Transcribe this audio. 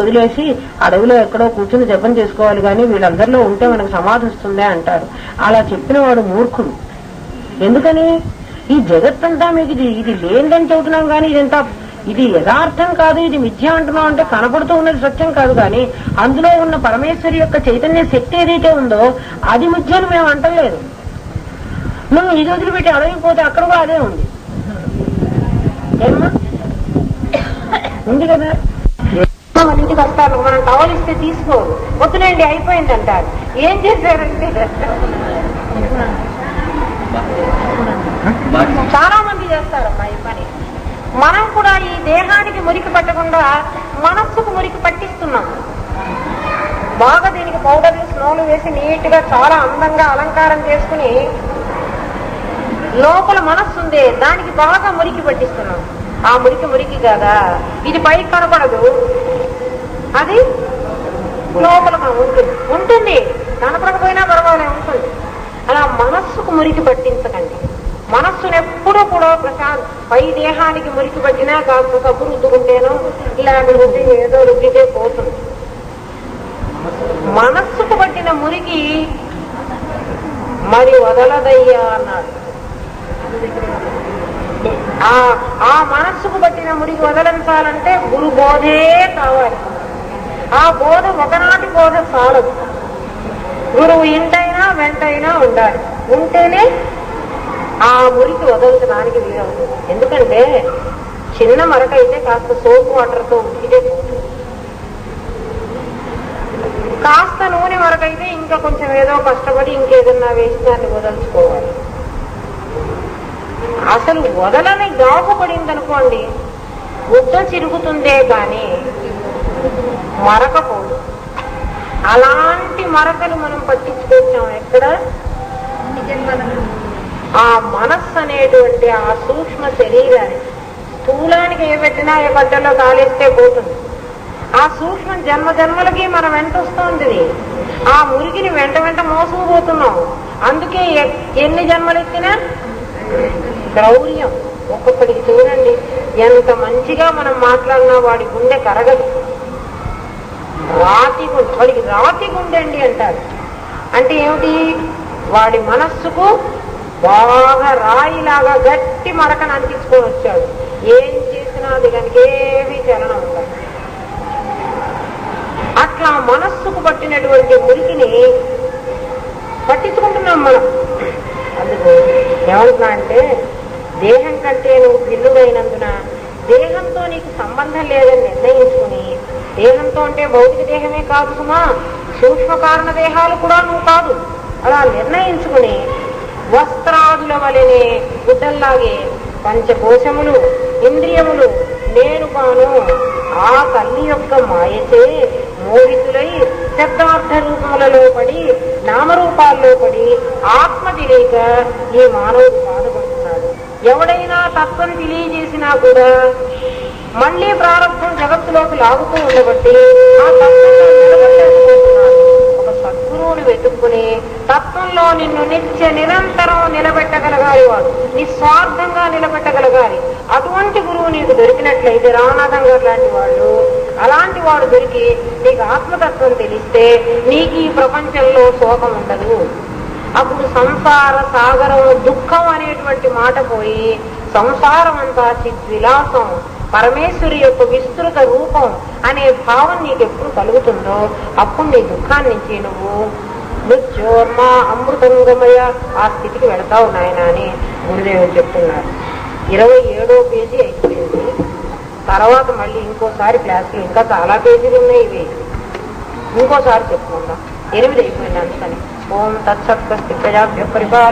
వదిలేసి అడవిలో ఎక్కడో కూర్చుని జపం చేసుకోవాలి కానీ వీళ్ళందరిలో ఉంటే మనకు సమాధి వస్తుందే అంటారు. అలా చెప్పిన వాడు మూర్ఖుడు. ఎందుకని ఈ జగత్తంతా మీకు ఇది లేనిదని చెబుతున్నాం కానీ ఇదంతా ఇది యథార్థం కాదు, ఇది మిథ్య అంటున్నాం అంటే కనపడుతూ ఉన్నది సత్యం కాదు, కానీ అందులో ఉన్న పరమేశ్వరి యొక్క చైతన్య శక్తి ఏదైతే ఉందో అది మిథ్యను మేము అంటలేదు. నువ్వు ఇది వదిలిపెట్టి అడవికి పోతే అక్కడ కూడా అదే ఉంది. ఏమ్మా ఉంది కదా. మన ఇంటికి వస్తారు, మనం టవల్ ఇస్తే తీసుకోరు, వద్దులేండి అయిపోయింది అంటారు. ఏం చేశారంటే చాలా మంది చేస్తారమ్మా ఈ పని. మనం కూడా ఈ దేహానికి మురికి పట్టకుండా మనస్సుకు మురికి పట్టిస్తున్నాం. బాగా దీనికి పౌడర్లు స్నోలు వేసి నీట్ గా చాలా అందంగా అలంకారం చేసుకుని లోపల మనస్సు ఉంది దానికి బాగా మురికి పట్టిస్తున్నాం. ఆ మురికి కదా, ఇది పైకి కనపడదు, అది లోపల ఉంటుంది, కనపడకపోయినా పర్వాలే ఉంటుంది. అలా మనస్సుకు మురికి పట్టించకండి. మనస్సును ఎప్పుడూ కూడా పై దేహానికి మురికి పట్టినా కాస్త కబు రుద్దుకుంటేనో లేకపోతే ఏదో రుద్దితే పోతుంది. మనస్సుకు పట్టిన మురికి మరి వదలదయ్యా అన్నాడు. ఆ మనస్సుకు పట్టిన మురికి వదలించాలంటే గురు బోధే కావాలి. ఆ బోధ ఒకనాటి బోధ చాలదు, గురువు ఇంటైనా వెంటైనా ఉండాలి. ఉంటేనే ఆ మురికి వదలడానికి వీలవుతుంది. ఎందుకంటే చిన్న మరకైతే కాస్త సోప్ వాటర్తో ఉతికితే పోతుంది, కాస్త నూనె మరకైతే ఇంకా కొంచెం ఏదో కష్టపడి ఇంకేదన్నా వేసి దాన్ని వదలుచుకోవాలి. అసలు వదలని గాపు పడింది అనుకోండి, గుడ్డ చిరుగుతుందే కానీ మరకపోదు. అలాంటి మరకలు మనం పట్టించుకొచ్చాం ఎక్కడ? ఆ మనస్సు అనేటువంటి ఆ సూక్ష్మ శరీరాన్ని స్థూలానికి ఏ పెట్టినా ఏ గడ్డలో కాలేస్తే పోతుంది. ఆ సూక్ష్మ జన్మలకి మనం వెంట వస్తుంది. ఆ మురికిని వెంట మోసుకుపోతున్నాం. అందుకే ఎన్ని జన్మలెత్తినా క్రౌర్యం. ఒక్కొక్కడికి చూడండి, ఎంత మంచిగా మనం మాట్లాడినా వాడి గుండె కరగదు. వాడికి రాతి గుండె అండి అంటారు. అంటే ఏమిటి? వాడి మనస్సుకు బాగా రాయిలాగా గట్టి మరకను అంటించుకొని వచ్చాడు. ఏం చేసినా అది కనుక ఏమీ చలనం ఉండదు. అట్లా మనస్సుకు పట్టినటువంటి మురికిని పట్టించుకుంటున్నాం మనం. అందుకు ఏమంటున్నా అంటే, దేహం కంటే నువ్వు భిన్నుడైనందున దేహంతో నీకు సంబంధం లేదని నిర్ణయించుకుని, దేహంతో అంటే భౌతిక దేహమే కాదు సుమా, సూక్ష్మ కారణ దేహాలు కూడా నువ్వు కాదు, అలా నిర్ణయించుకుని వస్త్రాదుల వలనే గుడ్డల్లాగే పంచకోశములు ఇంద్రియములు నేను కాను ఆ తల్లి యొక్క మాయచే మోహితులై శబ్దార్థ రూపములలో పడి నామరూపాల్లో పడి ఆత్మ తెలియక ఈ మానవుడు బాధపడుతున్నాడు. ఎవడైనా తత్వం తెలియజేసినా కూడా మళ్లీ ప్రారంభం జగత్తులోకి లాగుతూ ఉండబట్టి ఆ తత్వంలో నిలబెట్టకపోతున్నాడు. ఒక సద్గురువుని వెతుక్కుని తత్వంలో నిన్ను నిరంతరం నిలబెట్టగలగాలి, వాడు నిస్వార్థంగా నిలబెట్టగలగాలి. అటువంటి గురువు నీకు దొరికినట్లయితే, రామనాథం గారు లాంటి వాళ్ళు, అలాంటి వాడు దొరికి నీకు ఆత్మతత్వం తెలిస్తే నీకు ఈ ప్రపంచంలో శోకం ఉండదు. అప్పుడు సంసార సాగరం దుఃఖం అనేటువంటి మాట పోయి సంసారం అంతా చిద్విలాసం, పరమేశ్వరి యొక్క విస్తృత రూపం అనే భావం నీకు ఎప్పుడు కలుగుతుందో అప్పుడు నీ దుఃఖాన్ని నుంచి నువ్వు మృత్యోర్మా అమృతంగమయ ఆ స్థితికి వెళతావు నాయన అని గురుదేవులు చెప్తున్నారు. 27వ పేజీ అయిపోయింది. తర్వాత మళ్ళీ ఇంకోసారి క్లాసులు ఇంకా చాలా పేజీలు ఉన్నాయి. ఇవి ఇంకోసారి చెప్పుకుందాం. 8 అయిపోయింది అందుకని. ఓం తత్సత్ ప్రజాభ్య పరిపాలన.